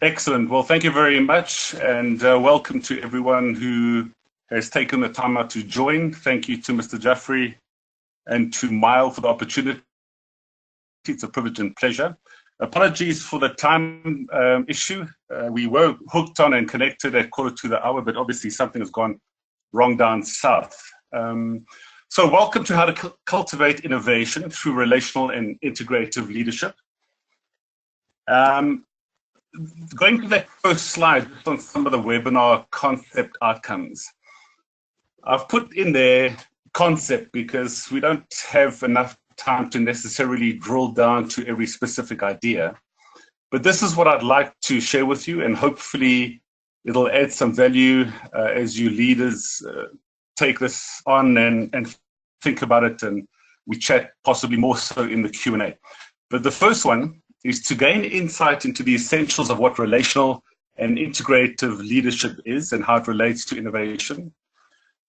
Excellent. Well, thank you very much, and welcome to everyone who has taken the time out to join. Thank you to Mr. Jaffrey and to Mile for the opportunity. It's a privilege and pleasure. Apologies for the time issue. We were hooked on and connected at 1:45, but obviously something has gone wrong down south. So welcome to How to Cultivate Innovation through Relational and Integrative Leadership. Going to that first slide on some of the webinar concept outcomes. I've put in there concept because we don't have enough time to necessarily drill down to every specific idea. But this is what I'd like to share with you, and hopefully it'll add some value as you leaders take this on and think about it, and we chat possibly more so in the Q&A. But the first one is to gain insight into the essentials of what relational and integrative leadership is and how it relates to innovation.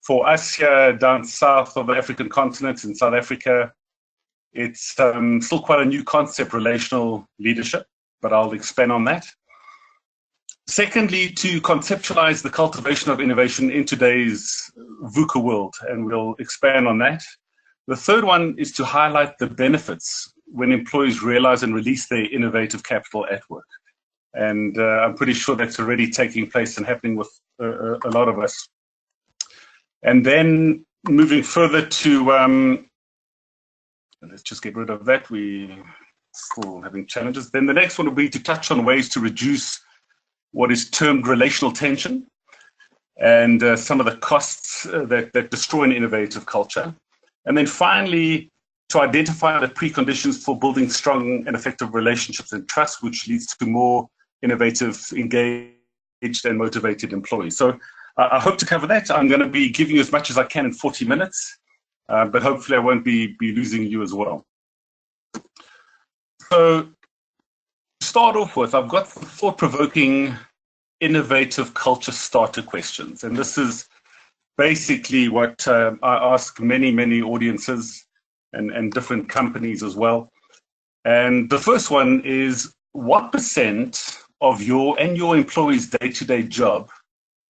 For us here down south of the African continent in South Africa, it's still quite a new concept, relational leadership, but I'll expand on that. Secondly, to conceptualize the cultivation of innovation in today's VUCA world, and we'll expand on that. The third one is to highlight the benefits when employees realize and release their innovative capital at work. And I'm pretty sure that's already taking place and happening with a lot of us. And then moving further to, let's just get rid of that. We're still having challenges. Then the next one will be to touch on ways to reduce what is termed relational tension and some of the costs that destroy an innovative culture. And then finally, to identify the preconditions for building strong and effective relationships and trust, which leads to more innovative, engaged, and motivated employees. So I hope to cover that. I'm going to be giving you as much as I can in 40 minutes, but hopefully I won't be losing you as well. So to start off with, I've got thought-provoking, innovative culture starter questions. And this is basically what I ask many audiences and different companies as well. And the first one is, what percent of your and your employees' day-to-day job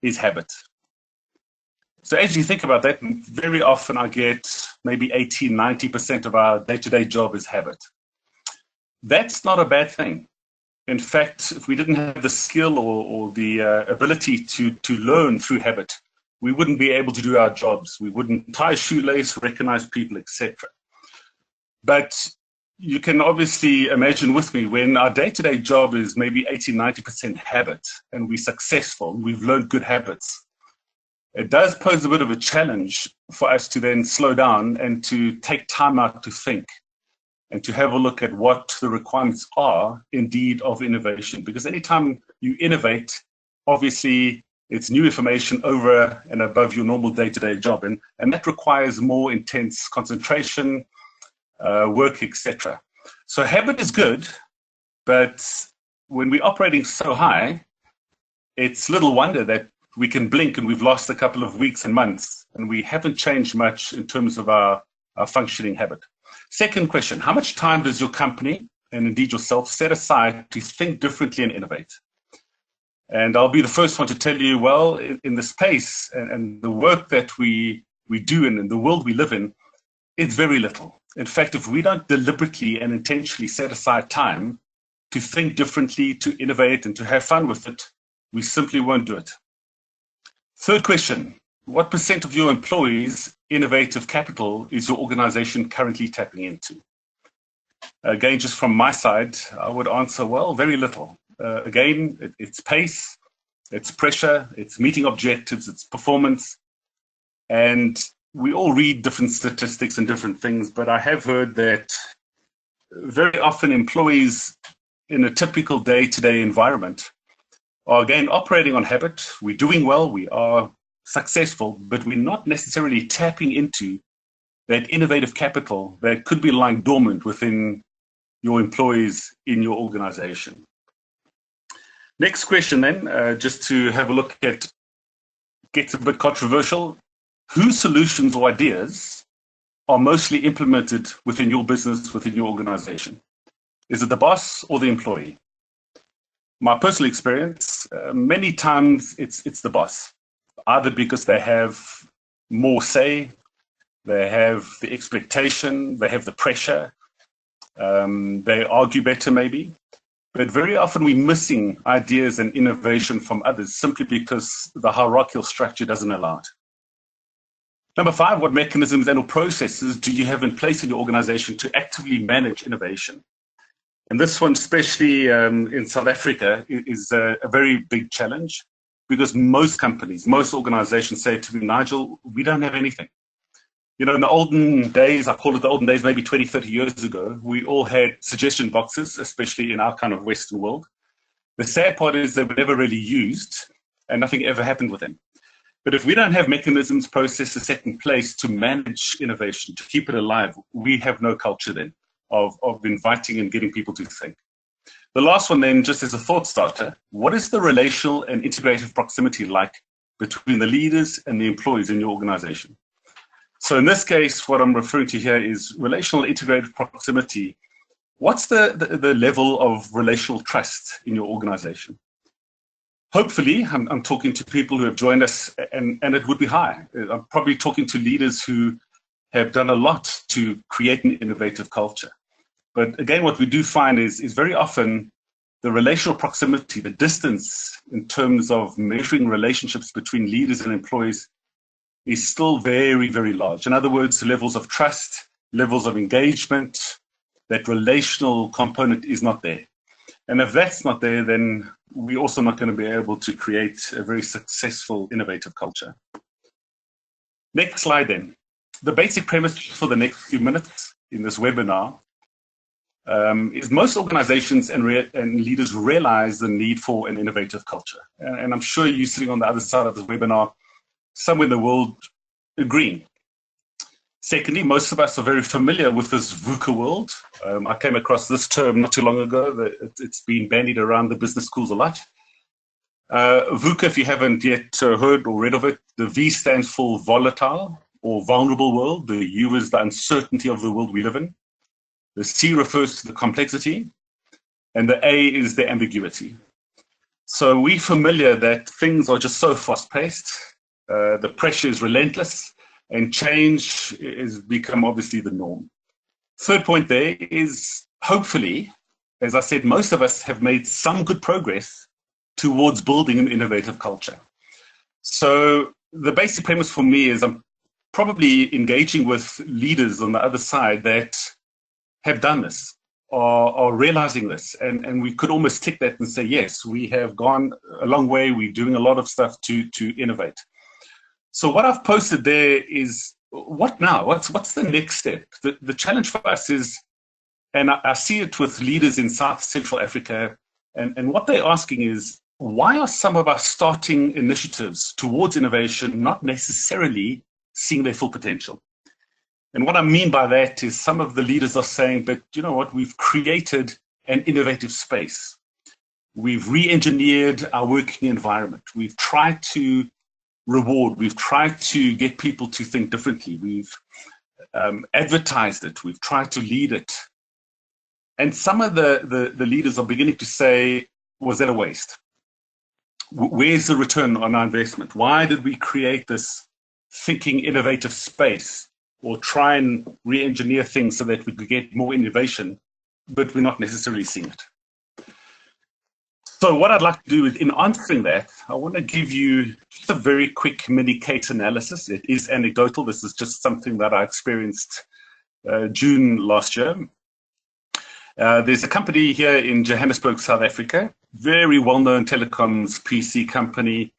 is habit? So as you think about that, very often I get maybe 80–90% of our day-to-day job is habit. That's not a bad thing. In fact, if we didn't have the skill or the ability to learn through habit, we wouldn't be able to do our jobs. We wouldn't tie a shoelace, recognize people, etc. But you can obviously imagine with me, when our day-to-day job is maybe 80–90% habit and we're successful, we've learned good habits, it does pose a bit of a challenge for us to then slow down and to take time out to think and to have a look at what the requirements are indeed of innovation. Because anytime you innovate, obviously it's new information over and above your normal day-to-day job, and that requires more intense concentration, work, etc. So habit is good, but when we're operating so high, it's little wonder that we can blink and we've lost a couple of weeks and months, and we haven't changed much in terms of our functioning habit. Second question, how much time does your company, and indeed yourself, set aside to think differently and innovate? And I'll be the first one to tell you, well, in the space and the work that we do and in the world we live in, it's very little. In fact, if we don't deliberately and intentionally set aside time to think differently, to innovate, and to have fun with it, we simply won't do it. Third question, what percent of your employees' innovative capital is your organization currently tapping into? Again, just from my side, I would answer, well, very little. Again, it's pace, it's pressure, it's meeting objectives, it's performance. And we all read different statistics and different things, but I have heard that very often employees in a typical day-to-day environment are, again, operating on habit. We're doing well, we are successful, but we're not necessarily tapping into that innovative capital that could be lying dormant within your employees in your organization. Next question then, just to have a look at, gets a bit controversial. Whose solutions or ideas are mostly implemented within your business, within your organization? Is it the boss or the employee? my personal experience, many times it's the boss, either because they have more say, they have the expectation, they have the pressure, they argue better maybe. But very often we're missing ideas and innovation from others simply because the hierarchical structure doesn't allow it. Number 5, what mechanisms and or processes do you have in place in your organization to actively manage innovation? And this one, especially in South Africa, is a very big challenge because most companies, most organizations say to me, Nigel, we don't have anything. You know, in the olden days, I call it the olden days, maybe 20, 30 years ago, we all had suggestion boxes, especially in our kind of Western world. The sad part is they were never really used and nothing ever happened with them. But if we don't have mechanisms, processes set in place to manage innovation, to keep it alive, we have no culture then of inviting and getting people to think. The last one then, just as a thought starter, what is the relational and integrative proximity like between the leaders and the employees in your organization? So in this case, what I'm referring to here is relational integrated proximity. What's the level of relational trust in your organization? Hopefully, I'm talking to people who have joined us, and it would be high. I'm probably talking to leaders who have done a lot to create an innovative culture. But again, what we do find is very often the relational proximity, the distance in terms of measuring relationships between leaders and employees is still very, very large. In other words, levels of trust, levels of engagement, that relational component is not there. And if that's not there, then we're also not going to be able to create a very successful, innovative culture. Next slide then. The basic premise for the next few minutes in this webinar is most organizations and leaders realize the need for an innovative culture. And I'm sure you sitting on the other side of this webinar, somewhere in the world, agreeing. Secondly, most of us are very familiar with this VUCA world. I came across this term not too long ago. It's been bandied around the business schools a lot. VUCA, if you haven't yet heard or read of it, the V stands for volatile or vulnerable world. The U is the uncertainty of the world we live in. The C refers to the complexity. And the A is the ambiguity. So we're familiar that things are just so fast-paced. The pressure is relentless. And change has become obviously the norm. Third point there is, hopefully, as I said, most of us have made some good progress towards building an innovative culture. So the basic premise for me is I'm probably engaging with leaders on the other side that have done this or are realizing this. And we could almost tick that and say, yes, we have gone a long way. We're doing a lot of stuff to innovate. So what I've posted there is, what now? What's the next step? The challenge for us is, and I see it with leaders in South Central Africa, and what they're asking is, why are some of our starting initiatives towards innovation not necessarily seeing their full potential? And what I mean by that is some of the leaders are saying, but you know what, we've created an innovative space. We've re-engineered our working environment. We've tried to reward. We've tried to get people to think differently. We've advertised it. We've tried to lead it. And some of the leaders are beginning to say, was that a waste? Where's the return on our investment? Why did we create this thinking innovative space or try and re-engineer things so that we could get more innovation, but we're not necessarily seeing it? So what I'd like to do is, in answering that, I want to give you just a very quick mini case analysis. It is anecdotal. This is just something that I experienced June last year. There's a company here in Johannesburg, South Africa, very well-known telecoms PC company,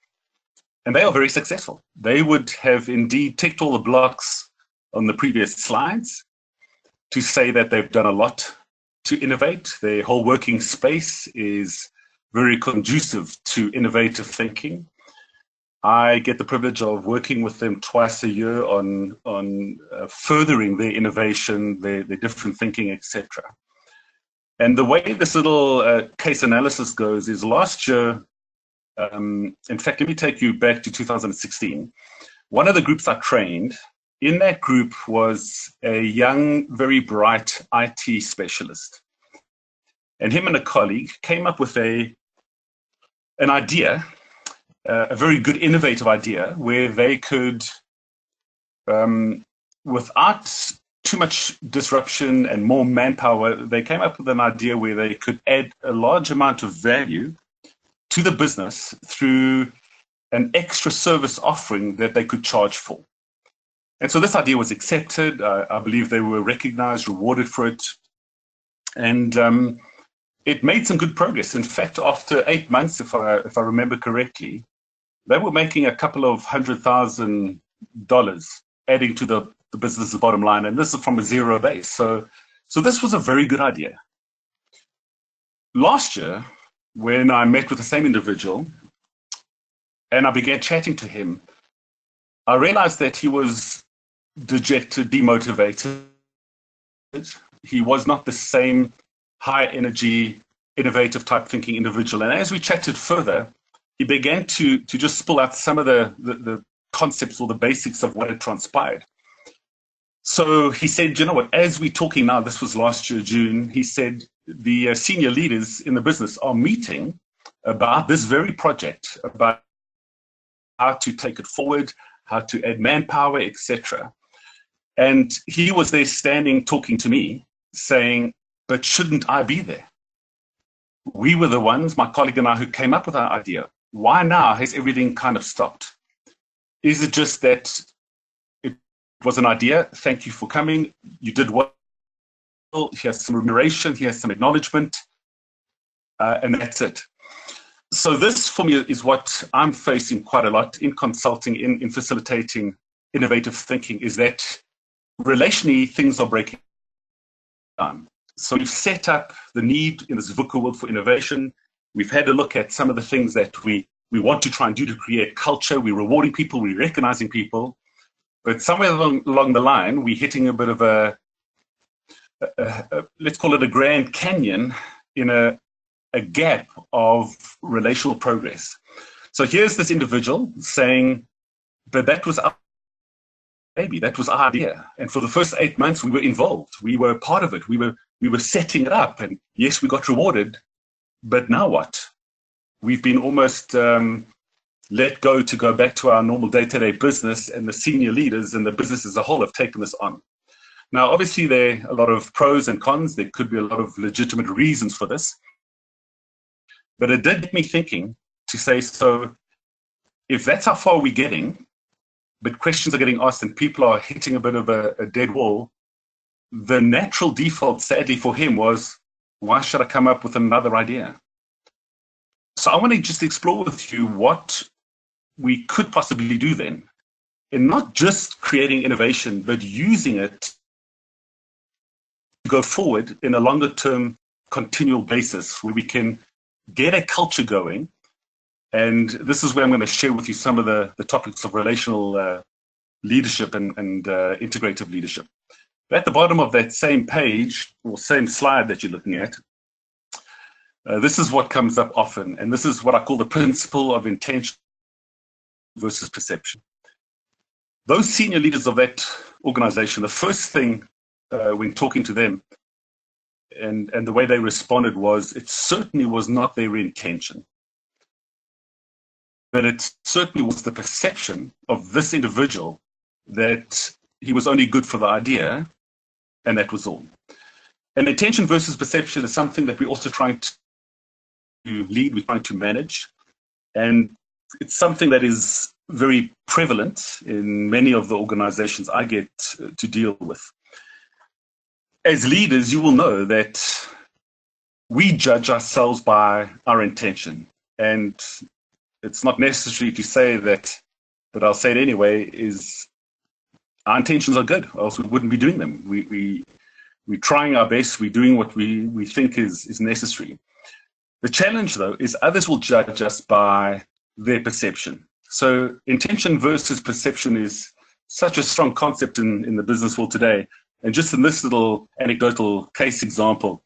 and they are very successful. They would have indeed ticked all the blocks on the previous slides to say that they've done a lot to innovate. Their whole working space is very conducive to innovative thinking. I get the privilege of working with them twice a year on furthering their innovation, their different thinking, etc. And the way this little case analysis goes is last year, in fact, let me take you back to 2016. One of the groups I trained, in that group was a young, very bright IT specialist. And him and a colleague came up with a an idea, a very good innovative idea, where they could, without too much disruption and more manpower, they came up with an idea where they could add a large amount of value to the business through an extra service offering that they could charge for. And so this idea was accepted. I believe they were recognized, rewarded for it. And it made some good progress. In fact, after 8 months, if I remember correctly, they were making a couple of $100,000 adding to the business's bottom line. And this is from a zero base. So this was a very good idea. Last year, when I met with the same individual and I began chatting to him, I realized that he was dejected, demotivated. He was not the same high energy, innovative type thinking individual. And as we chatted further, he began to just spill out some of the concepts or the basics of what had transpired. So he said, you know what, as we're talking now, this was last year, June, he said, the senior leaders in the business are meeting about this very project, about how to take it forward, how to add manpower, etc. And he was there standing, talking to me, saying, but shouldn't I be there? We were the ones, my colleague and I, who came up with our idea. Why now has everything kind of stopped? Is it just that it was an idea? Thank you for coming. You did well. Here's some remuneration. Here's some acknowledgement. And that's it. So this, for me, is what I'm facing quite a lot in consulting, in facilitating innovative thinking, is that relationally, things are breaking down. So we've set up the need in this VUCA world for innovation. We've had a look at some of the things that we want to try and do to create culture. We're rewarding people, we're recognizing people. But somewhere along the line, we're hitting a bit of a let's call it a Grand Canyon in a gap of relational progress. So here's this individual saying, but that was our baby, that was our idea. And for the first 8 months, we were involved. We were part of it. We were setting it up. And yes, we got rewarded. But now what? We've been almost let go to go back to our normal day-to-day business, and the senior leaders and the business as a whole have taken this on. Now, obviously, there are a lot of pros and cons. There could be a lot of legitimate reasons for this. But it did get me thinking to say, so if that's how far we're getting, but questions are getting asked and people are hitting a bit of a dead wall, the natural default, sadly for him, was, why should I come up with another idea? So I want to just explore with you what we could possibly do then, in not just creating innovation, but using it to go forward in a longer term continual basis where we can get a culture going. And this is where I'm going to share with you some of the topics of relational leadership and integrative leadership. At the bottom of that same page or same slide that you're looking at, this is what comes up often. And this is what I call the principle of intention versus perception. Those senior leaders of that organization, the first thing when talking to them and the way they responded was, it certainly was not their intention. But it certainly was the perception of this individual that he was only good for the idea, and that was all. And intention versus perception is something that we're also trying to lead, we're trying to manage. And it's something that is very prevalent in many of the organizations I get to deal with. As leaders, you will know that we judge ourselves by our intention. And it's not necessary to say that, but I'll say it anyway, is our intentions are good, or else we wouldn't be doing them. We're trying our best, we're doing what we think is necessary. The challenge, though, is others will judge us by their perception. So intention versus perception is such a strong concept in the business world today. And just in this little anecdotal case example,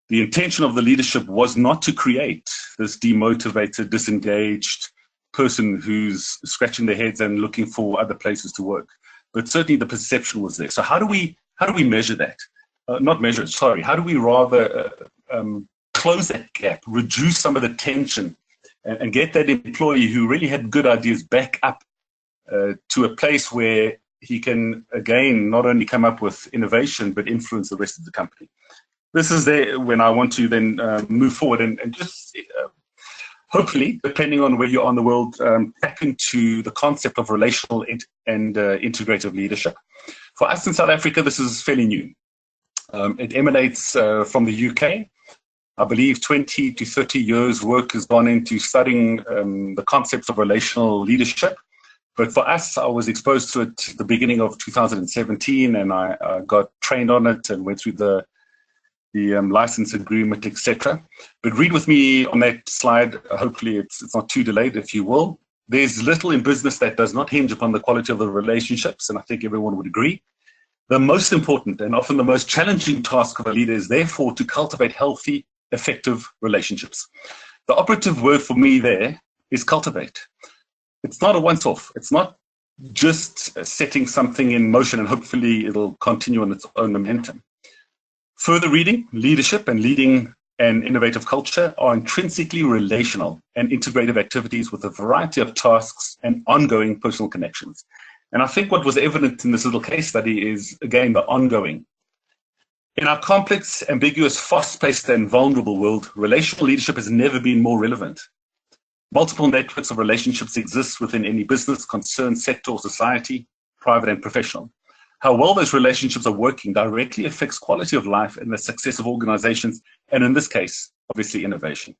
the intention of the leadership was not to create this demotivated, disengaged person who's scratching their heads and looking for other places to work. But certainly the perception was there. So how do we measure that? Not measure it, sorry. How do we rather close that gap, reduce some of the tension and get that employee who really had good ideas back up to a place where he can, again, not only come up with innovation, but influence the rest of the company. This is there when I want to then move forward and just hopefully, depending on where you are in the world, tap into the concept of relational and integrative leadership. For us in South Africa, this is fairly new. It emanates from the UK. I believe 20 to 30 years work has gone into studying the concepts of relational leadership. But for us, I was exposed to it at the beginning of 2017, and I got trained on it and went through the license agreement, etc. But read with me on that slide. Hopefully it's not too delayed, if you will. There's little in business that does not hinge upon the quality of the relationships, and I think everyone would agree. The most important and often the most challenging task of a leader is therefore to cultivate healthy, effective relationships. The operative word for me there is cultivate. It's not a once-off. It's not just setting something in motion and hopefully it'll continue on its own momentum. Further reading, leadership and leading an innovative culture are intrinsically relational and integrative activities with a variety of tasks and ongoing personal connections. And I think what was evident in this little case study is, again, the ongoing. In our complex, ambiguous, fast-paced and vulnerable world, relational leadership has never been more relevant. Multiple networks of relationships exist within any business, concern, sector, or society, private and professional. How well those relationships are working directly affects quality of life and the success of organizations, and in this case, obviously innovation.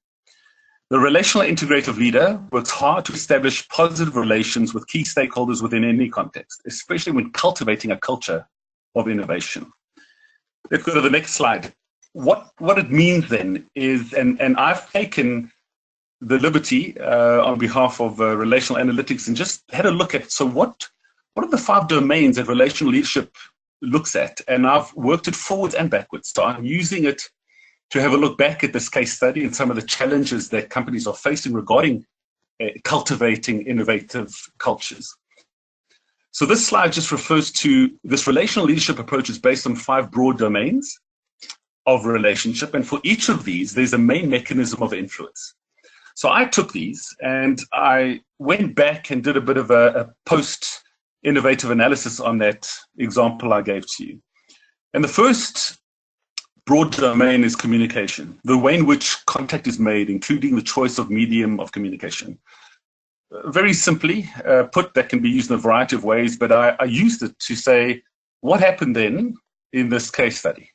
The relational integrative leader works hard to establish positive relations with key stakeholders within any context, especially when cultivating a culture of innovation. Let's go to the next slide. What it means then is, and I've taken the liberty on behalf of relational analytics and just had a look at, so what are the 5 domains that relational leadership looks at? And I've worked it forwards and backwards. So I'm using it to have a look back at this case study and some of the challenges that companies are facing regarding cultivating innovative cultures. So this slide just refers to this relational leadership approach is based on 5 broad domains of relationship. And for each of these, there's a main mechanism of influence. So I took these and I went back and did a bit of a post-innovative analysis on that example I gave to you. And the first broad domain is communication, the way in which contact is made, including the choice of medium of communication. Very simply put, that can be used in a variety of ways, but I used it to say, what happened then in this case study?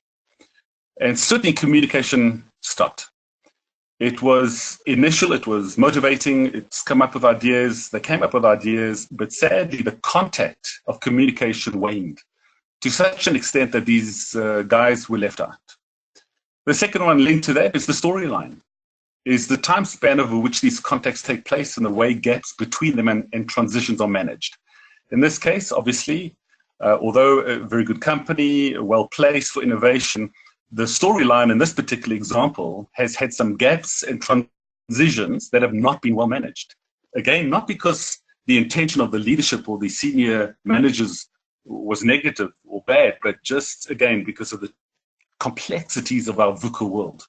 And certainly communication stopped. It was initial, it was motivating, it's come up with ideas, they came up with ideas, but sadly the contact of communication waned to such an extent that these guys were left out. The second one linked to that is the storyline, is the time span over which these contacts take place and the way gaps between them and transitions are managed. In this case, obviously, although a very good company, well placed for innovation, the storyline in this particular example has had some gaps and transitions that have not been well managed. Again, not because the intention of the leadership or the senior managers was negative or bad, but just, again, because of the complexities of our VUCA world.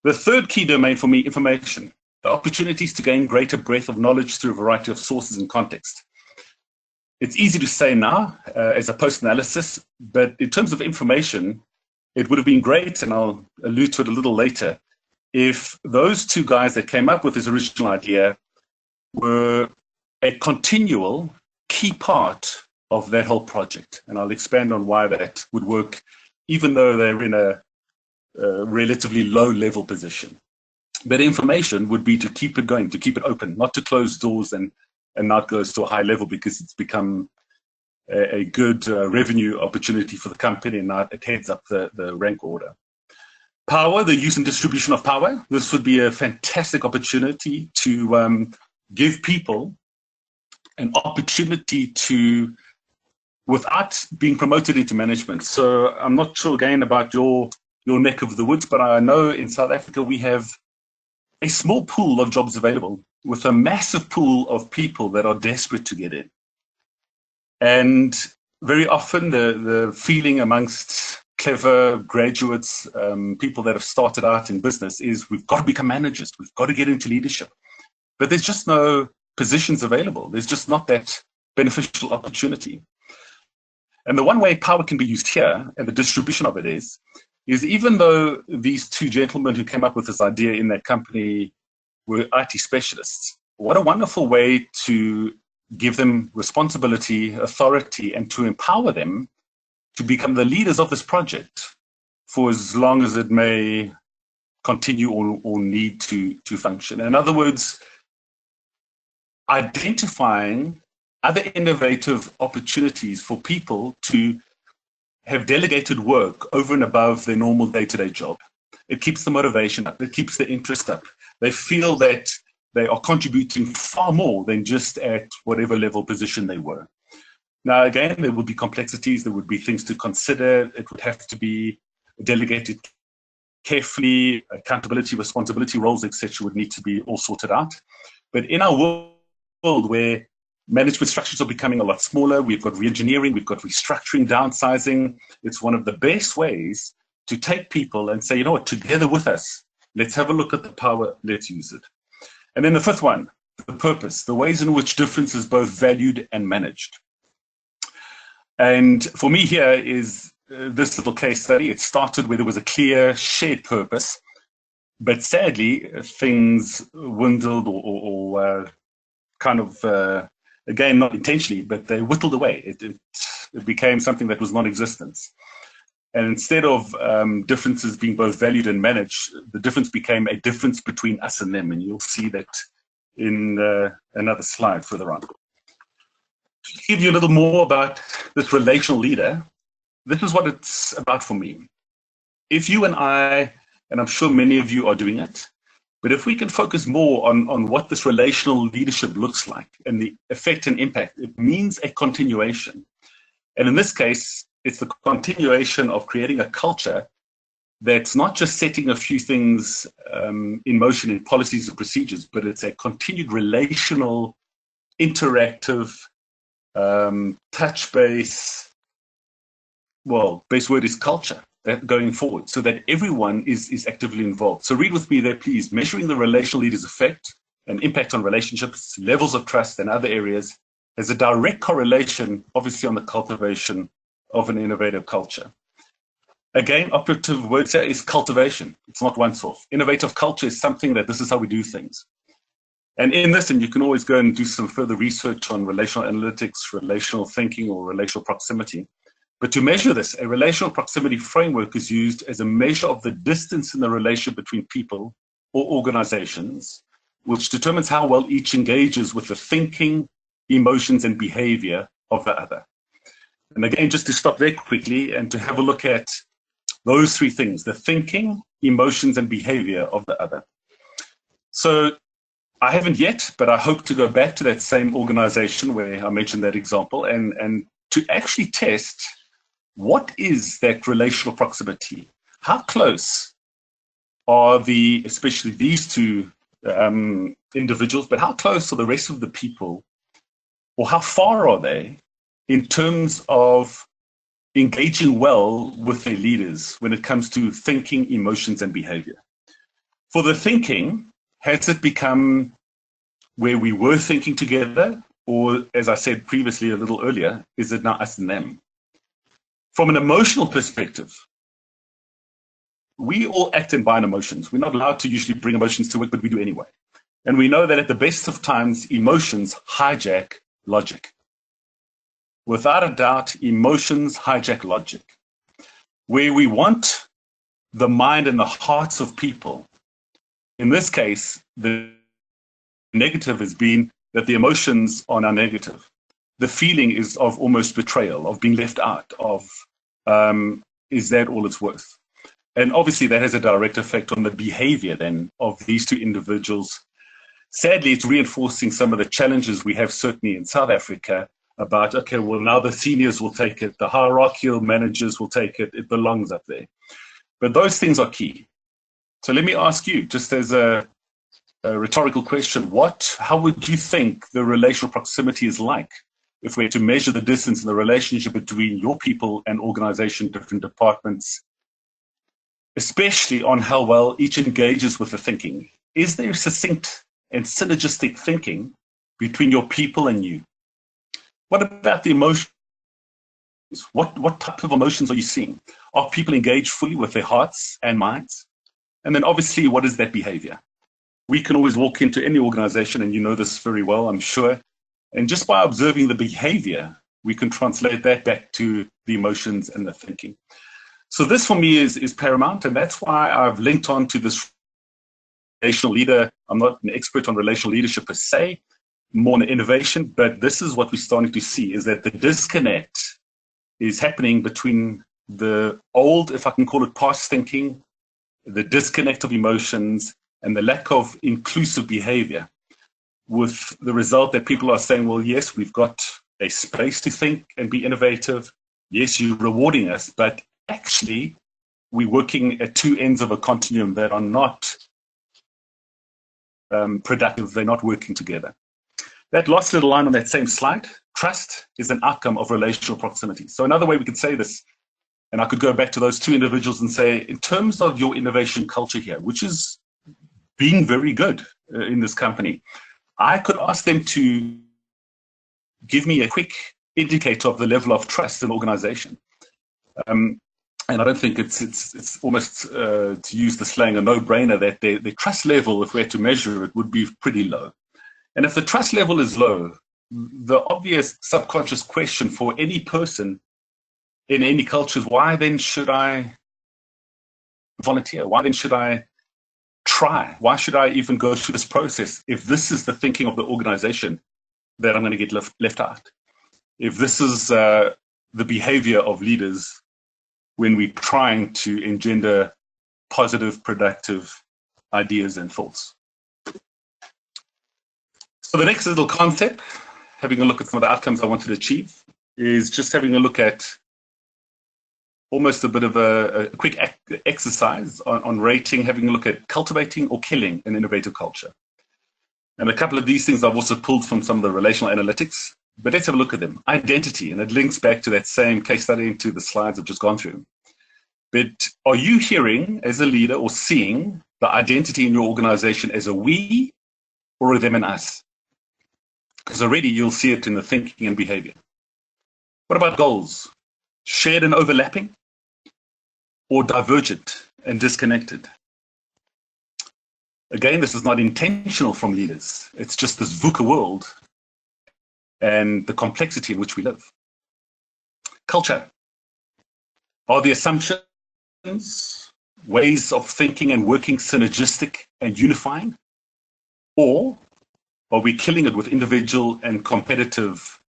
The third key domain for me, information, the opportunities to gain greater breadth of knowledge through a variety of sources and context. It's easy to say now as a post-analysis, but in terms of information, it would have been great, and I'll allude to it a little later, if those 2 guys that came up with this original idea were a continual key part of that whole project. And I'll expand on why that would work, even though they're in a relatively low-level position. But information would be to keep it going, to keep it open, not to close doors and not go to a high level because it's become a good revenue opportunity for the company, and now it heads up the rank order. Power, the use and distribution of power. This would be a fantastic opportunity to give people an opportunity to, without being promoted into management. So I'm not sure again about your neck of the woods, but I know in South Africa we have a small pool of jobs available with a massive pool of people that are desperate to get in. And very often the feeling amongst clever graduates, people that have started out in business, is we've got to become managers, we've got to get into leadership. but there's just no positions available. There's just not that beneficial opportunity. And the one way power can be used here, and the distribution of it is even though these two gentlemen who came up with this idea in that company were IT specialists, what a wonderful way to give them responsibility, authority, and to empower them to become the leaders of this project for as long as it may continue or need to function. In other words, identifying other innovative opportunities for people to have delegated work over and above their normal day-to-day job. It keeps the motivation up. It keeps the interest up. They feel that they are contributing far more than just at whatever level position they were. Now, again, there would be complexities. There would be things to consider. It would have to be delegated carefully. Accountability, responsibility roles, etc., would need to be all sorted out. But in our world where management structures are becoming a lot smaller, we've got re-engineering, we've got restructuring, downsizing. It's one of the best ways to take people and say, you know what, together with us, let's have a look at the power, let's use it. And then the fifth one, the purpose, the ways in which difference is both valued and managed. And for me here is this little case study. It started where there was a clear shared purpose, but sadly, things dwindled or kind of, again, not intentionally, but they whittled away. It became something that was non-existent. And instead of differences being both valued and managed, the difference became a difference between us and them. And you'll see that in another slide further on. To give you a little more about this relational leader, this is what it's about for me. If you and I, and I'm sure many of you are doing it, but if we can focus more on what this relational leadership looks like and the effect and impact, it means a continuation. And in this case, it's the continuation of creating a culture that's not just setting a few things in motion in policies and procedures, but it's a continued relational, interactive, touch-based, well, base word is culture, that going forward, so that everyone is actively involved. So read with me there, please. Measuring the relational leader's effect and impact on relationships, levels of trust, and other areas has a direct correlation, obviously, on the cultivation of an innovative culture. Again, operative word here is cultivation. It's not once off. Innovative culture is something that this is how we do things. And in this, and you can always go and do some further research on relational analytics, relational thinking, or relational proximity. But to measure this, a relational proximity framework is used as a measure of the distance in the relation between people or organizations, which determines how well each engages with the thinking, emotions, and behavior of the other. And again, just to stop there quickly and to have a look at those three things, the thinking, emotions, and behavior of the other. So I haven't yet, but I hope to go back to that same organization where I mentioned that example and to actually test what is that relational proximity? How close are especially these two individuals, but how close are the rest of the people, or how far are they in terms of engaging well with their leaders when it comes to thinking, emotions, and behavior? For the thinking, has it become where we were thinking together, or as I said previously a little earlier, is it now us and them? From an emotional perspective, we all act and buy in emotions. We're not allowed to usually bring emotions to work, but we do anyway. And we know that at the best of times, emotions hijack logic. Without a doubt, emotions hijack logic. Where we want the mind and the hearts of people, in this case, the negative has been that the emotions are now negative. The feeling is of almost betrayal, of being left out, of is that all it's worth? And obviously that has a direct effect on the behavior then of these two individuals. Sadly, it's reinforcing some of the challenges we have certainly in South Africa about, okay, well, now the seniors will take it, the hierarchical managers will take it, it belongs up there. But those things are key. So let me ask you, just as a rhetorical question, how would you think the relational proximity is like if we had to measure the distance in the relationship between your people and organization, different departments, especially on how well each engages with the thinking? Is there succinct and synergistic thinking between your people and you? What about the emotions? What type of emotions are you seeing? Are people engaged fully with their hearts and minds? And then obviously, what is that behavior? We can always walk into any organization, and you know this very well, I'm sure. And just by observing the behavior, we can translate that back to the emotions and the thinking. So this for me is paramount, and that's why I've linked on to this relational leader. I'm not an expert on relational leadership per se, more on innovation, but this is what we're starting to see, is that the disconnect is happening between the old, if I can call it past thinking, the disconnect of emotions, and the lack of inclusive behavior, with the result that people are saying, well, yes, we've got a space to think and be innovative. Yes, you're rewarding us, but actually we're working at two ends of a continuum that are not productive. They're not working together. That last little line on that same slide, trust is an outcome of relational proximity. So another way we could say this, and I could go back to those two individuals and say, in terms of your innovation culture here, which is being very good in this company, I could ask them to give me a quick indicator of the level of trust in the organization. And I don't think it's almost, to use the slang, a no-brainer that the trust level, if we had to measure it, would be pretty low. And if the trust level is low, the obvious subconscious question for any person in any culture is, why then should I volunteer? Why then should I try? Why should I even go through this process if this is the thinking of the organization that I'm going to get left out? If this is the behavior of leaders when we're trying to engender positive, productive ideas and thoughts. So the next little concept, having a look at some of the outcomes I wanted to achieve, is just having a look at almost a bit of a quick exercise on rating, having a look at cultivating or killing an innovative culture. And a couple of these things I've also pulled from some of the relational analytics, but let's have a look at them. Identity, and it links back to that same case study, to the slides I've just gone through. But are you hearing as a leader or seeing the identity in your organization as a we or a them and us? Because already you'll see it in the thinking and behavior. What about goals? Shared and overlapping, or divergent and disconnected? Again, this is not intentional from leaders. It's just this VUCA world and the complexity in which we live. Culture. Are the assumptions, ways of thinking and working synergistic and unifying? Or are we killing it with individual and competitive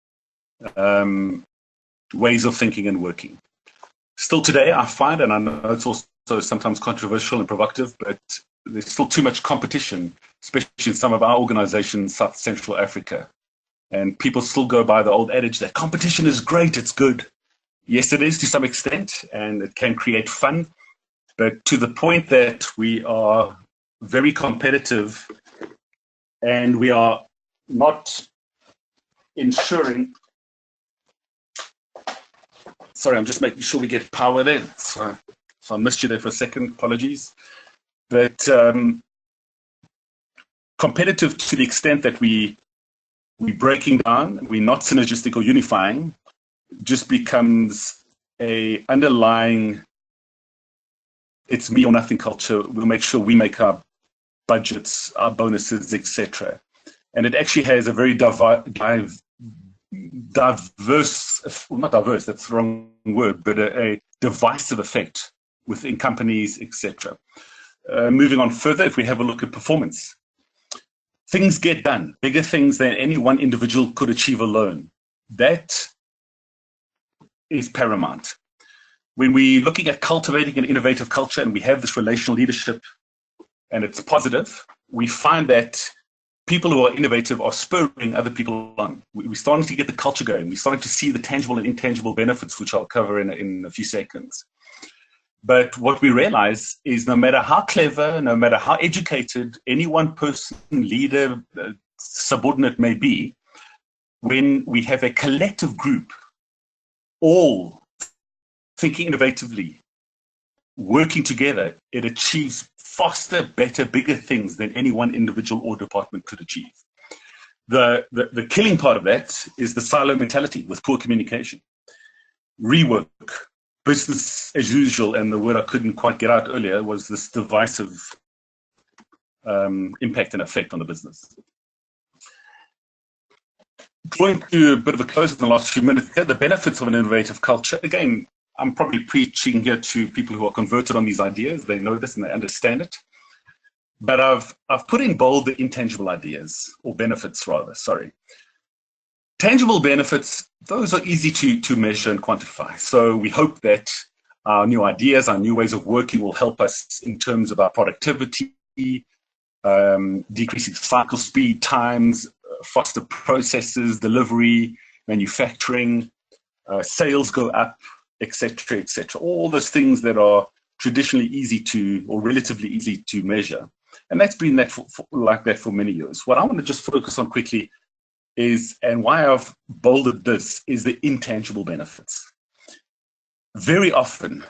ways of thinking and working? Still today, I find, and I know it's also sometimes controversial and provocative, but there's still too much competition, especially in some of our organizations, South Central Africa. And people still go by the old adage that competition is great, it's good. Yes, it is to some extent, and it can create fun, but to the point that we are very competitive and we are not ensuring. Sorry, I'm just making sure we get power there. So I missed you there for a second, apologies. But competitive to the extent that we're breaking down, we're not synergistic or unifying, just becomes a underlying, it's me or nothing culture. We'll make sure we make our budgets, our bonuses, etc. And it actually has a very diverse, well, not diverse, that's the wrong word, but a divisive effect within companies, etc. Moving on further, if we have a look at performance, things get done, bigger things than any one individual could achieve alone. That is paramount. When we're looking at cultivating an innovative culture and we have this relational leadership and it's positive, we find that people who are innovative are spurring other people on. We're starting to get the culture going. We're starting to see the tangible and intangible benefits, which I'll cover in a few seconds. But what we realize is no matter how clever, no matter how educated any one person, leader, subordinate may be, when we have a collective group all thinking innovatively working together, it achieves faster, better, bigger things than any one individual or department could achieve. The killing part of that is the silo mentality with poor communication. Rework, business as usual, and the word I couldn't quite get out earlier was this divisive impact and effect on the business. Drawing to a bit of a close in the last few minutes, the benefits of an innovative culture. Again, I'm probably preaching here to people who are converted on these ideas. They know this and they understand it. But I've put in bold the intangible ideas, or benefits rather, sorry. Tangible benefits, those are easy to measure and quantify. So we hope that our new ideas, our new ways of working will help us in terms of our productivity, decreasing cycle speed times, faster processes, delivery, manufacturing, sales go up, etc., etc. All those things that are traditionally easy to, or relatively easy to measure. And that's been like that for many years. What I want to just focus on quickly is, and why I've bolded this, is the intangible benefits. Very often,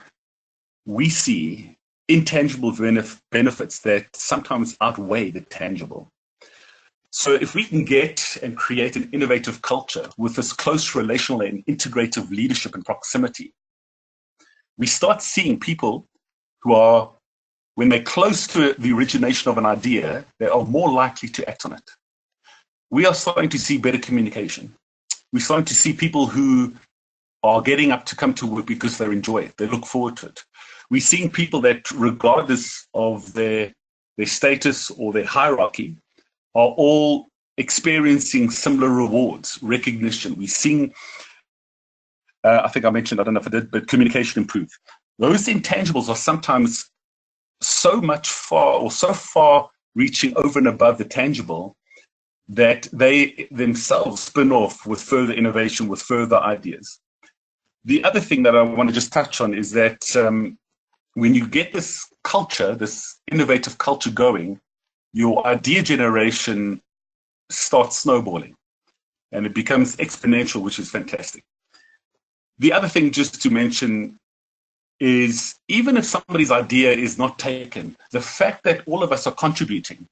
we see intangible benefits that sometimes outweigh the tangible. So if we can get and create an innovative culture with this close relational and integrative leadership and proximity, we start seeing people who are, when they're close to the origination of an idea, they are more likely to act on it. We are starting to see better communication. We're starting to see people who are getting up to come to work because they enjoy it. They look forward to it. We're seeing people that, regardless of their status or their hierarchy, are all experiencing similar rewards, recognition. We're seeing, I think I mentioned, I don't know if I did, but communication improve. Those intangibles are sometimes so far reaching over and above the tangible that they themselves spin off with further innovation, with further ideas. The other thing that I want to just touch on is that when you get this culture, this innovative culture going, your idea generation starts snowballing and it becomes exponential, which is fantastic. The other thing just to mention is, even if somebody's idea is not taken, the fact that all of us are contributing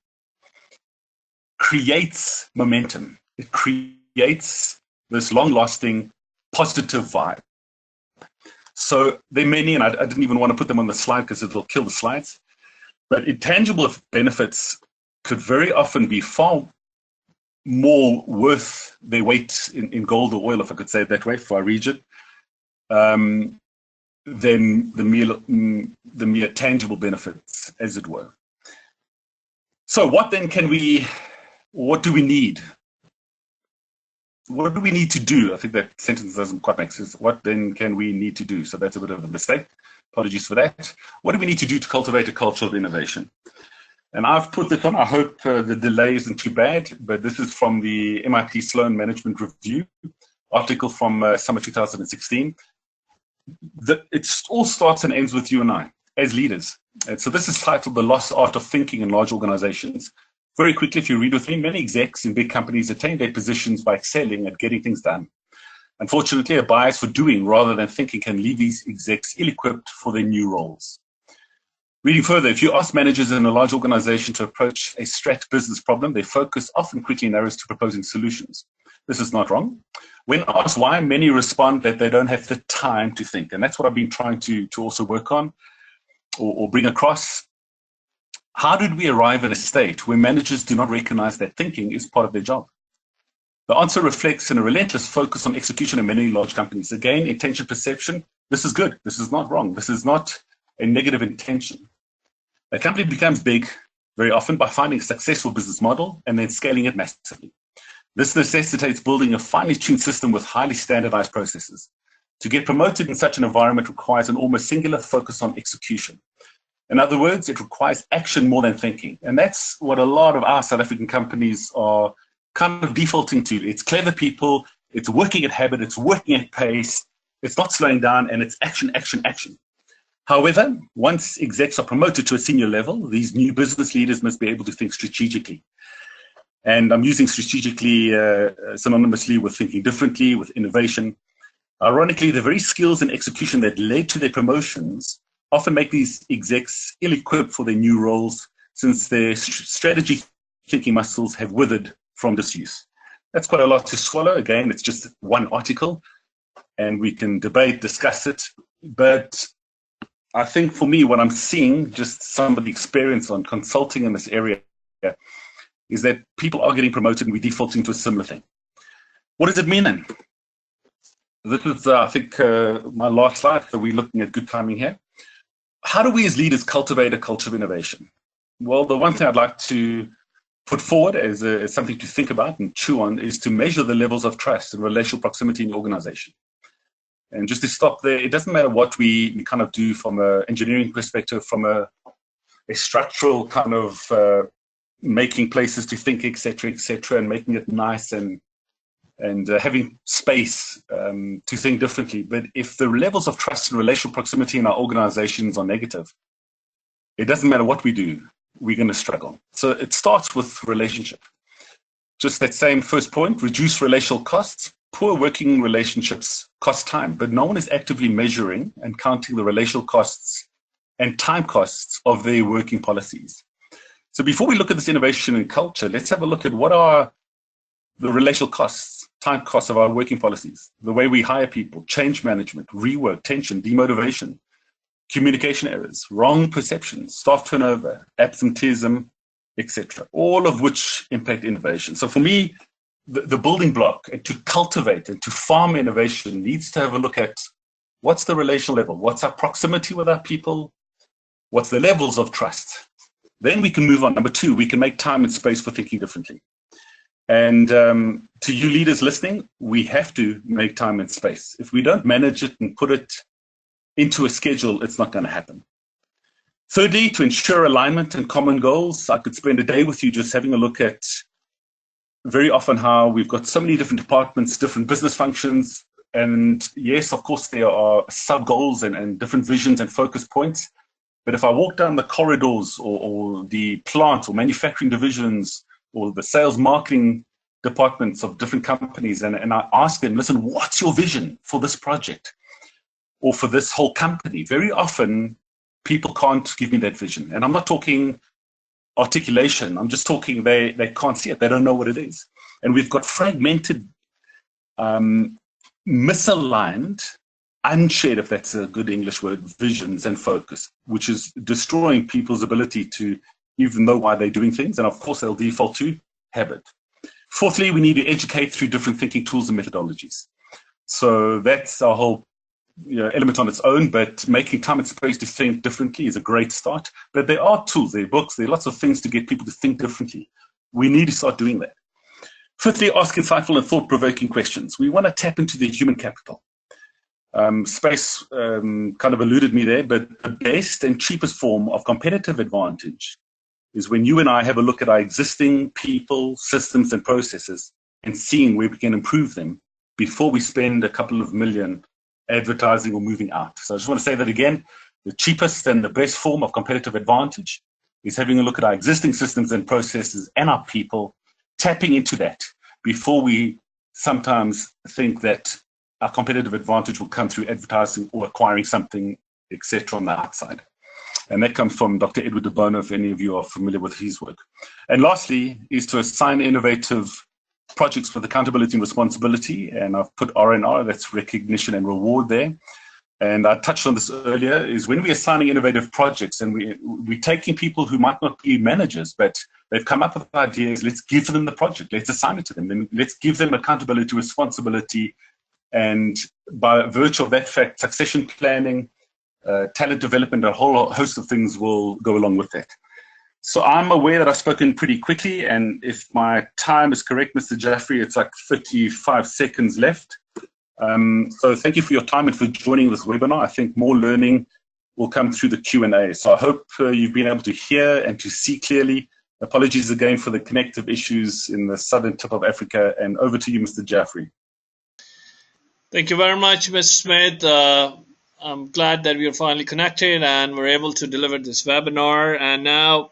creates momentum. It creates this long-lasting positive vibe. So there are many, and I didn't even want to put them on the slide because it'll kill the slides, but intangible benefits could very often be far more worth their weight in gold or oil, if I could say it that way, for our region, than the mere tangible benefits, as it were. So what then what do we need? What do we need to do? I think that sentence doesn't quite make sense. What then can we need to do? So that's a bit of a mistake. Apologies for that. What do we need to do to cultivate a culture of innovation? And I've put this on. I hope the delay isn't too bad, but this is from the MIT Sloan Management Review article from summer 2016. It all starts and ends with you and I as leaders. And so this is titled The Lost Art of Thinking in Large Organizations. Very quickly, if you read with me, many execs in big companies attain their positions by excelling at getting things done. Unfortunately, a bias for doing rather than thinking can leave these execs ill-equipped for their new roles. Reading further, if you ask managers in a large organization to approach a strat business problem, their focus often quickly narrows to proposing solutions. This is not wrong. When asked why, many respond that they don't have the time to think. And that's what I've been trying to also work on or bring across. How did we arrive at a state where managers do not recognize that thinking is part of their job? The answer reflects in a relentless focus on execution in many large companies. Again, intention perception, this is good. This is not wrong. This is not a negative intention. A company becomes big very often by finding a successful business model and then scaling it massively. This necessitates building a finely tuned system with highly standardized processes. To get promoted in such an environment requires an almost singular focus on execution. In other words, it requires action more than thinking. And that's what a lot of our South African companies are kind of defaulting to. It's clever people, it's working at habit, it's working at pace, it's not slowing down, and it's action, action, action. However, once execs are promoted to a senior level, these new business leaders must be able to think strategically. And I'm using strategically synonymously with thinking differently, with innovation. Ironically, the very skills and execution that led to their promotions often make these execs ill-equipped for their new roles since their strategy thinking muscles have withered from disuse. That's quite a lot to swallow. Again, it's just one article, and we can debate, discuss it. But I think for me, what I'm seeing, just some of the experience on consulting in this area, is that people are getting promoted and we're defaulting to a similar thing. What does it mean then? This is, I think, my last slide, so we're looking at good timing here. How do we as leaders cultivate a culture of innovation? Well, the one thing I'd like to put forward as something to think about and chew on is to measure the levels of trust and relational proximity in the organization. And just to stop there, it doesn't matter what we kind of do from an engineering perspective, from a structural kind of making places to think, et cetera, and making it nice and having space to think differently. But if the levels of trust and relational proximity in our organizations are negative, it doesn't matter what we do, we're going to struggle. So it starts with relationship. Just that same first point, reduce relational costs. Poor working relationships cost time, but no one is actively measuring and counting the relational costs and time costs of their working policies. So before we look at this innovation and culture, let's have a look at what are the relational costs, time costs of our working policies, the way we hire people, change management, rework, tension, demotivation, communication errors, wrong perceptions, staff turnover, absenteeism, etc., all of which impact innovation. So for me, the building block to cultivate and to farm innovation needs to have a look at what's the relational level, what's our proximity with our people, what's the levels of trust. Then we can move on. Number two, we can make time and space for thinking differently. And to you leaders listening, we have to make time and space. If we don't manage it and put it into a schedule, it's not going to happen. Thirdly, to ensure alignment and common goals, I could spend a day with you just having a look at very often how we've got so many different departments, different business functions. And yes, of course, there are sub-goals and different visions and focus points. But if I walk down the corridors or the plant or manufacturing divisions or the sales marketing departments of different companies, and I ask them, listen, what's your vision for this project or for this whole company? Very often, people can't give me that vision. And I'm not talking articulation. I'm just talking they can't see it. They don't know what it is. And we've got fragmented, misaligned, unshared, if that's a good English word, visions and focus, which is destroying people's ability to even know why they're doing things. And of course, they'll default to habit. Fourthly, we need to educate through different thinking tools and methodologies. So that's our whole element on its own, but making time and space to think differently is a great start. But there are tools, there are books, there are lots of things to get people to think differently. We need to start doing that. Fifthly, ask insightful and thought-provoking questions. We want to tap into the human capital. Space kind of eluded me there, but the best and cheapest form of competitive advantage is when you and I have a look at our existing people, systems, and processes and seeing where we can improve them before we spend a couple of million advertising or moving out. So I just want to say that again, the cheapest and the best form of competitive advantage is having a look at our existing systems and processes and our people, tapping into that before we sometimes think that our competitive advantage will come through advertising or acquiring something, etc. on the outside. And that comes from Dr. Edward de Bono, if any of you are familiar with his work. And lastly is to assign innovative projects with accountability and responsibility, and I've put R&R, that's recognition and reward there. And I touched on this earlier, is when we're assigning innovative projects and we're taking people who might not be managers, but they've come up with ideas, let's give them the project, let's assign it to them, and let's give them accountability, responsibility, and by virtue of that fact, succession planning, talent development, a whole host of things will go along with that. So I'm aware that I've spoken pretty quickly, and if my time is correct, Mr. Jaffrey, it's like 35 seconds left. So thank you for your time and for joining this webinar. I think more learning will come through the Q&A. So I hope you've been able to hear and to see clearly. Apologies again for the connective issues in the southern tip of Africa, and over to you, Mr. Jaffrey. Thank you very much, Mr. Smith. I'm glad that we are finally connected and we're able to deliver this webinar. And now,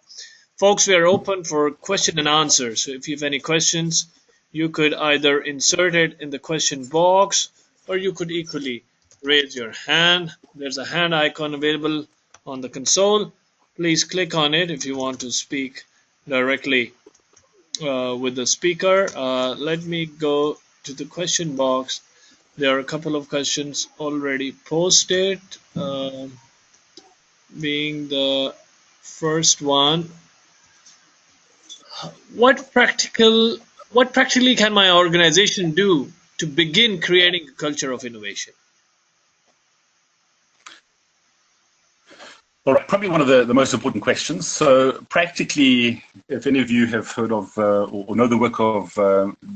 folks, we are open for question and answers. So if you have any questions, you could either insert it in the question box or you could equally raise your hand. There's a hand icon available on the console. Please click on it if you want to speak directly with the speaker. Let me go to the question box. There are a couple of questions already posted, being the first one. What practically can my organization do to begin creating a culture of innovation? All right, probably one of the most important questions. So practically, if any of you have heard of or know the work of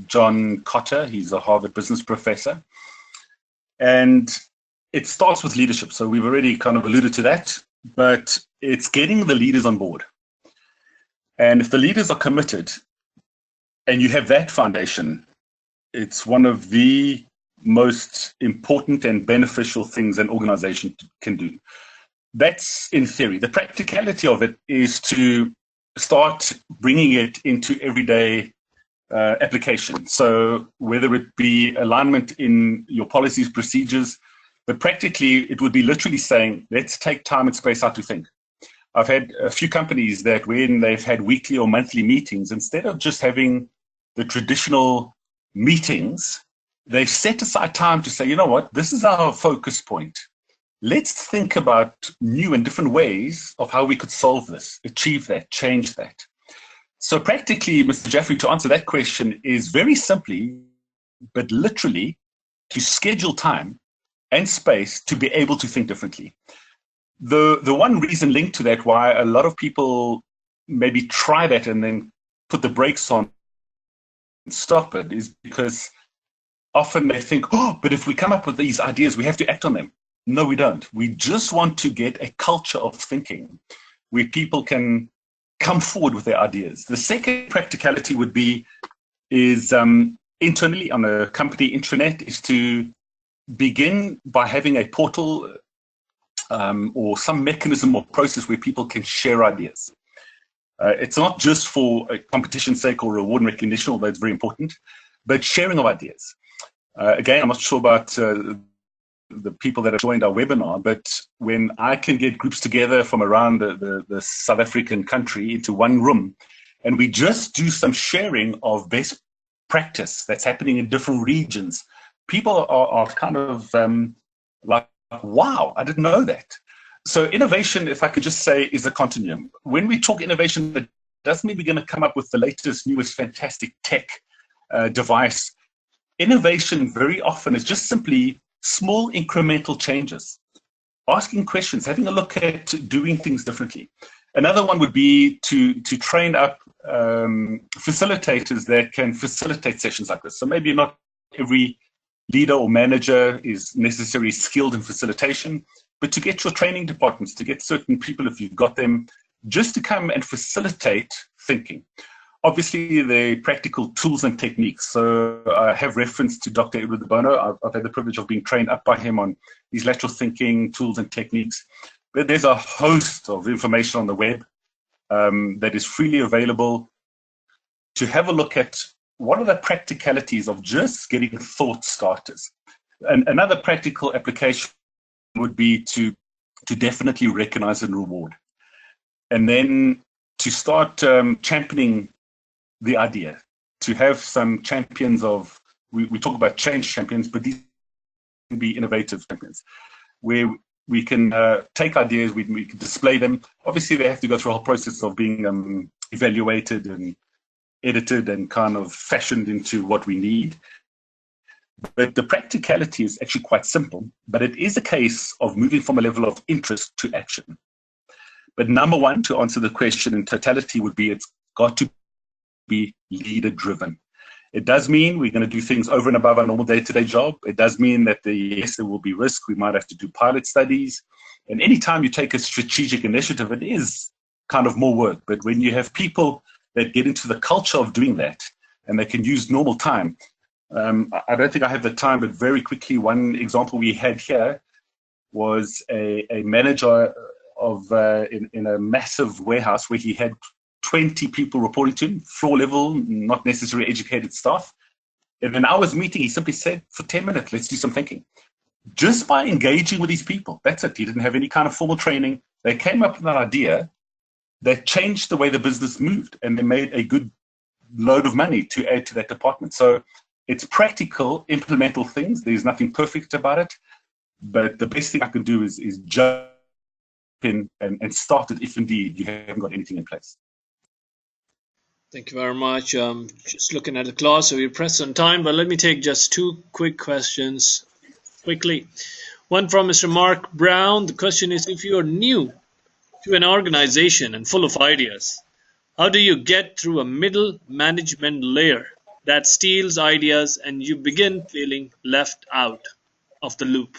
John Kotter, he's a Harvard business professor. And it starts with leadership. So we've already kind of alluded to that, but it's getting the leaders on board. And if the leaders are committed and you have that foundation, it's one of the most important and beneficial things an organization can do. That's in theory. The practicality of it is to start bringing it into everyday application. So whether it be alignment in your policies, procedures, but practically it would be literally saying, let's take time and space out to think. I've had a few companies that when they've had weekly or monthly meetings, instead of just having the traditional meetings, they've set aside time to say, you know what, this is our focus point. Let's think about new and different ways of how we could solve this, achieve that, change that. So practically, Mr. Jaffrey, to answer that question is very simply, but literally, to schedule time and space to be able to think differently. The one reason linked to that why a lot of people maybe try that and then put the brakes on and stop it is because often they think, oh, but if we come up with these ideas, we have to act on them. No, we don't. We just want to get a culture of thinking where people can come forward with their ideas. The second practicality would be is internally on a company intranet is to begin by having a portal or some mechanism or process where people can share ideas. It's not just for a competition's sake or reward and recognition, although it's very important, but sharing of ideas. Again, I'm not sure about the people that have joined our webinar, but when I can get groups together from around the South African country into one room, and we just do some sharing of best practice that's happening in different regions, people are kind of like, wow, I didn't know that. So innovation, if I could just say, is a continuum. When we talk innovation, it doesn't mean we're going to come up with the latest, newest, fantastic tech device. Innovation very often is just simply small incremental changes, asking questions, having a look at doing things differently. Another one would be to train up facilitators that can facilitate sessions like this. So maybe not every leader or manager is necessarily skilled in facilitation, but to get your training departments, to get certain people, if you've got them, just to come and facilitate thinking. Obviously, the practical tools and techniques. So I have reference to Dr. Edward Bono. I've had the privilege of being trained up by him on these lateral thinking tools and techniques. But there's a host of information on the web that is freely available to have a look at what are the practicalities of just getting thought starters. And another practical application would be to definitely recognize and reward. And then to start championing the idea, to have some champions of, we talk about change champions, but these can be innovative champions, where we can take ideas, we can display them. Obviously, they have to go through a whole process of being evaluated and edited and kind of fashioned into what we need. But the practicality is actually quite simple, but it is a case of moving from a level of interest to action. But number one, to answer the question in totality, would be it's got to be leader-driven. It does mean we're going to do things over and above our normal day-to-day job. It does mean that yes, there will be risk. We might have to do pilot studies. And anytime you take a strategic initiative, it is kind of more work. But when you have people that get into the culture of doing that, and they can use normal time, I don't think I have the time, but very quickly, one example we had here was a manager of in a massive warehouse where he had 20 people reporting to him, floor level, not necessarily educated staff. In an hour's meeting, he simply said, for 10 minutes, let's do some thinking. Just by engaging with these people, that's it. He didn't have any kind of formal training, They came up with an idea that changed the way the business moved, and they made a good load of money to add to that department. So it's practical, implemental things. There's nothing perfect about it, but the best thing I can do is jump in and start it if indeed you haven't got anything in place. Thank you very much. Just looking at the clock, so we're pressed on time, but let me take just two quick questions quickly. One from Mr. Mark Brown. The question is, if you're new to an organization and full of ideas, how do you get through a middle management layer that steals ideas and you begin feeling left out of the loop?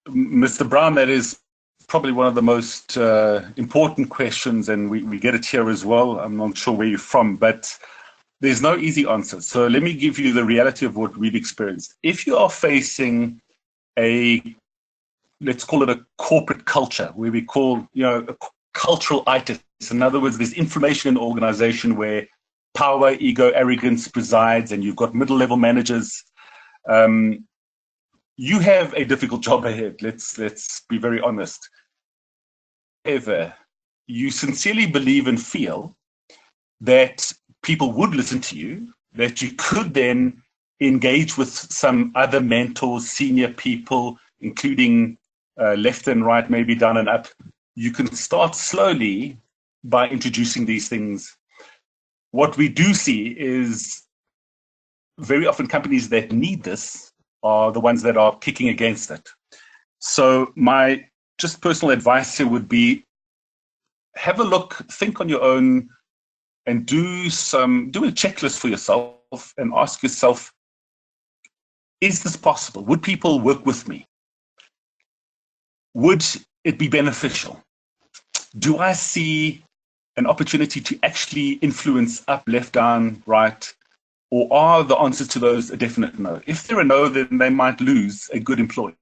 Mr. Brown, that is probably one of the most important questions, and we get it here as well. I'm not sure where you're from, but there's no easy answer. So let me give you the reality of what we've experienced. If you are facing let's call it a corporate culture, where we call, a cultural itis. In other words, there's inflammation in the organization where power, ego, arrogance presides, and you've got middle-level managers. You have a difficult job ahead. Let's be very honest. However, you sincerely believe and feel that people would listen to you, that you could then engage with some other mentors, senior people, including left and right, maybe down and up. You can start slowly by introducing these things. What we do see is very often companies that need this are the ones that are kicking against it. So my just personal advice here would be, have a look, think on your own, and do a checklist for yourself and ask yourself, is this possible? Would people work with me? Would it be beneficial? Do I see an opportunity to actually influence up, left, down, right? Or are the answers to those a definite no? If they're a no, then they might lose a good employee.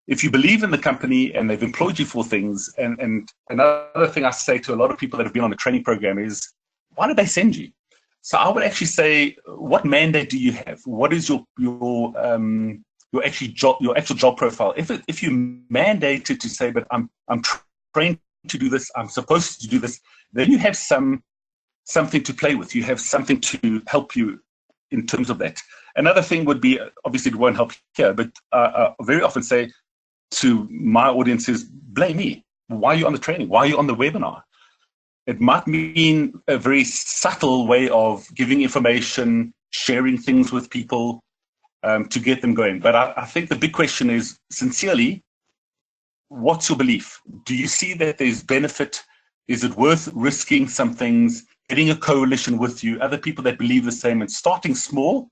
If you believe in the company and they've employed you for things, and another thing I say to a lot of people that have been on a training program is, why did they send you? So I would actually say, what mandate do you have? What is your actual job profile? If you mandated to say, but I'm trained to do this, I'm supposed to do this, then you have something to play with. You have something to help you in terms of that. Another thing would be, obviously it won't help here, but I very often say to my audiences, blame me. Why are you on the training? Why are you on the webinar? It might mean a very subtle way of giving information, sharing things with people to get them going. But I think the big question is, sincerely, what's your belief? Do you see that there's benefit? Is it worth risking some things, getting a coalition with you, other people that believe the same, and starting small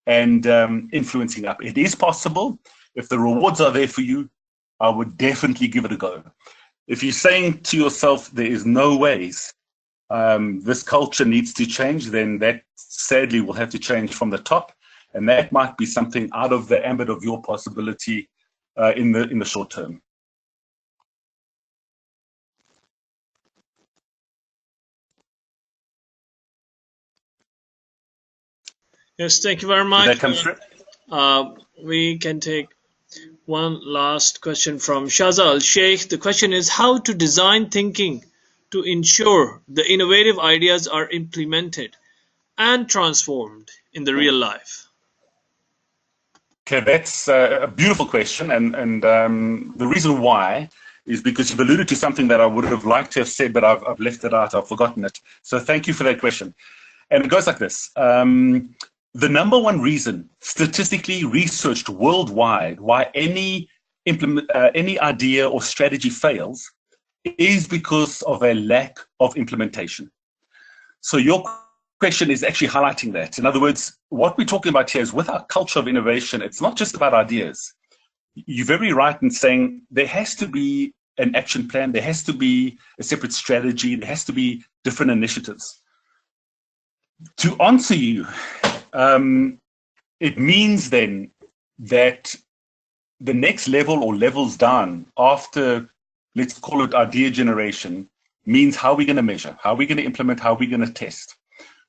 and influencing up? It is possible. If the rewards are there for you, I would definitely give it a go. If you're saying to yourself, there is no ways this culture needs to change, then that sadly will have to change from the top. And that might be something out of the ambit of your possibility in the short term. Yes, thank you very much. Did that come through? We can take one last question from Shaza Al-Sheikh. The question is, how to design thinking to ensure the innovative ideas are implemented and transformed in the real life? Okay, that's a beautiful question. And the reason why is because you've alluded to something that I would have liked to have said, but I've left it out. I've forgotten it. So thank you for that question. And it goes like this. The number one reason, statistically researched worldwide, why any idea or strategy fails is because of a lack of implementation. So your question is actually highlighting that. In other words, what we're talking about here is, with our culture of innovation, it's not just about ideas. You're very right in saying there has to be an action plan, there has to be a separate strategy, there has to be different initiatives. To answer you, it means then that the next level or levels down after, let's call it idea generation, means how are we going to measure, how are we going to implement, how are we going to test,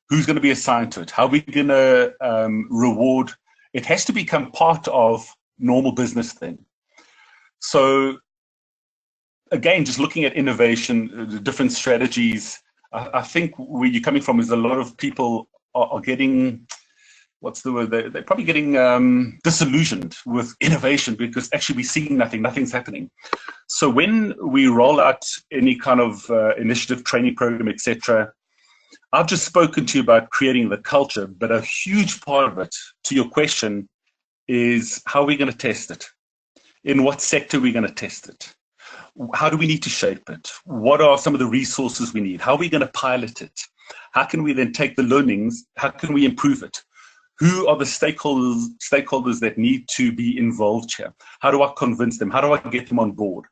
who's going to be assigned to it, how are we going to reward. It has to become part of normal business then. So again, just looking at innovation, the different strategies, I think where you're coming from is a lot of people are getting, what's the word? They're probably getting disillusioned with innovation because actually we're seeing nothing's happening. So when we roll out any kind of initiative, training program, etc., I've just spoken to you about creating the culture, but a huge part of it, to your question, is how are we going to test it? In what sector are we going to test it? How do we need to shape it? What are some of the resources we need? How are we going to pilot it? How can we then take the learnings? How can we improve it? Who are the stakeholders that need to be involved here? How do I convince them? How do I get them on board?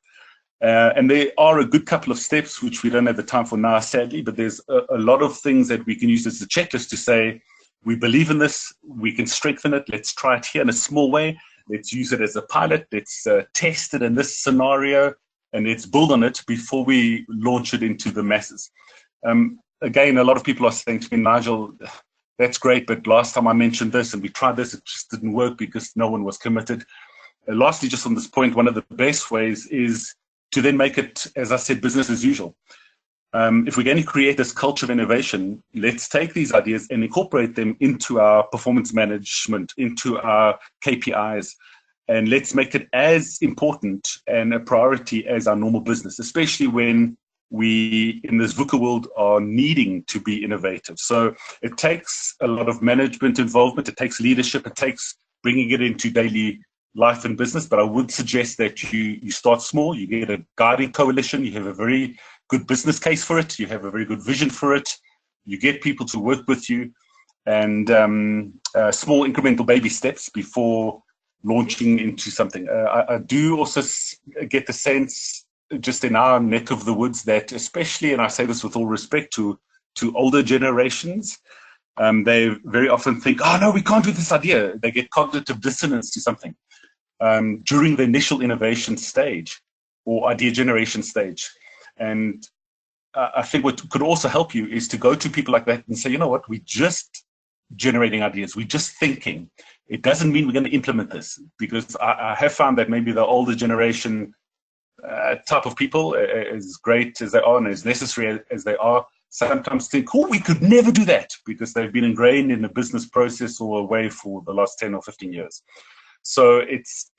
And there are a good couple of steps, which we don't have the time for now, sadly, but there's a lot of things that we can use as a checklist to say, we believe in this, we can strengthen it, let's try it here in a small way, let's use it as a pilot, let's test it in this scenario, and let's build on it before we launch it into the masses. Again, a lot of people are saying to me, Nigel, that's great, but last time I mentioned this and we tried this, it just didn't work because no one was committed. Lastly, just on this point, one of the best ways is to then make it, as I said, business as usual. If we're going to create this culture of innovation, let's take these ideas and incorporate them into our performance management, into our KPIs, and let's make it as important and a priority as our normal business, especially when we, in this VUCA world, are needing to be innovative. So it takes a lot of management involvement, it takes leadership, it takes bringing it into daily life and business, but I would suggest that you start small, you get a guiding coalition, you have a very good business case for it, you have a very good vision for it, you get people to work with you, and small incremental baby steps before launching into something. I do also get the sense, just in our neck of the woods, that especially, and I say this with all respect to older generations, they very often think, oh no, we can't do this idea. They get cognitive dissonance to something during the initial innovation stage or idea generation stage. And I think what could also help you is to go to people like that and say, you know what, we're just generating ideas, we're just thinking. It doesn't mean we're going to implement this, because I have found that maybe the older generation type of people, as great as they are and as necessary as they are, sometimes think, oh, we could never do that, because they've been ingrained in the business process or a way for the last 10 or 15 years. So it's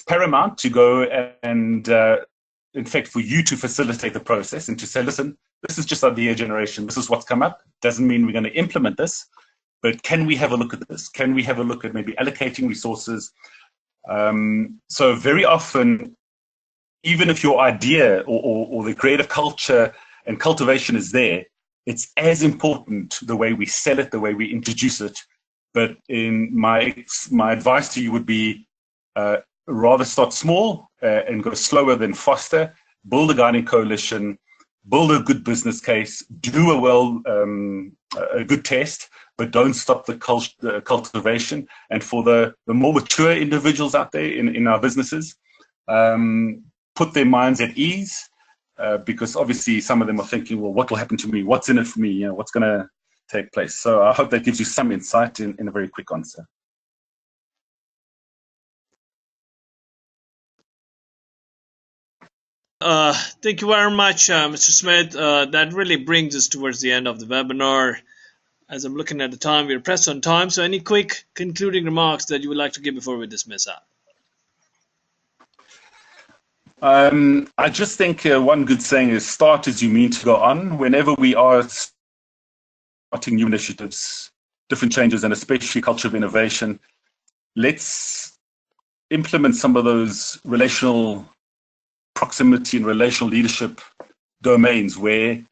paramount to go and, in fact, for you to facilitate the process and to say, listen, this is just idea generation. This is what's come up. Doesn't mean we're going to implement this, but can we have a look at this? Can we have a look at maybe allocating resources? So very often, even if your idea or the creative culture and cultivation is there, it's as important the way we sell it, the way we introduce it. But in my advice to you would be rather start small and go slower than faster. Build a guiding coalition, build a good business case, do a good test, but don't stop the cultivation. And for the more mature individuals out there in our businesses, put their minds at ease, because obviously some of them are thinking, well, what will happen to me? What's in it for me? What's going to take place? So I hope that gives you some insight in a very quick answer. Thank you very much, Mr. Smith. That really brings us towards the end of the webinar. As I'm looking at the time, we're pressed on time. So any quick concluding remarks that you would like to give before we dismiss that? I just think one good saying is start as you mean to go on. Whenever we are starting new initiatives, different changes, and especially culture of innovation, let's implement some of those relational proximity and relational leadership domains where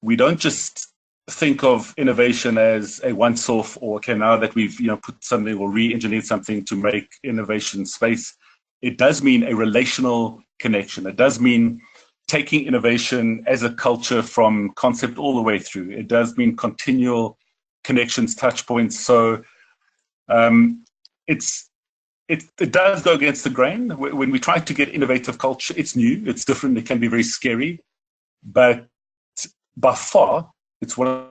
we don't just think of innovation as a once-off, or okay, now that we've put something or re-engineered something to make innovation space. It does mean a relational connection. It does mean taking innovation as a culture from concept all the way through. It does mean continual connections, touch points. So it does go against the grain. When we try to get innovative culture, it's new, it's different, it can be very scary. But by far, it's one of the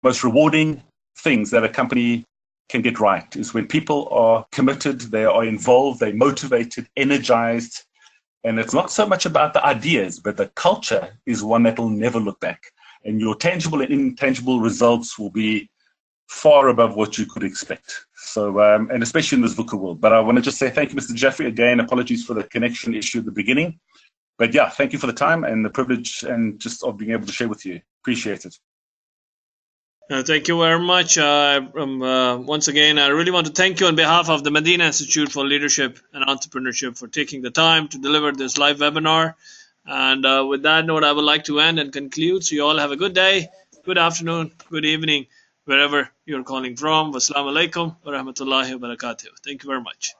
most rewarding things that a company can get right, is when people are committed, they are involved, they're motivated, energized, And it's not so much about the ideas, but the culture is one that will never look back. And your tangible and intangible results will be far above what you could expect. So, and especially in this VUCA world. But I want to just say thank you, Mr. Jeffrey. Again, apologies for the connection issue at the beginning. But yeah, thank you for the time and the privilege and just of being able to share with you. Appreciate it. Thank you very much. Once again, I really want to thank you on behalf of the Madinah Institute for Leadership and Entrepreneurship for taking the time to deliver this live webinar. And with that note, I would like to end and conclude. So you all have a good day, good afternoon, good evening, wherever you're calling from. Wassalamu alaikum wa rahmatullahi wa barakatuh. Thank you very much.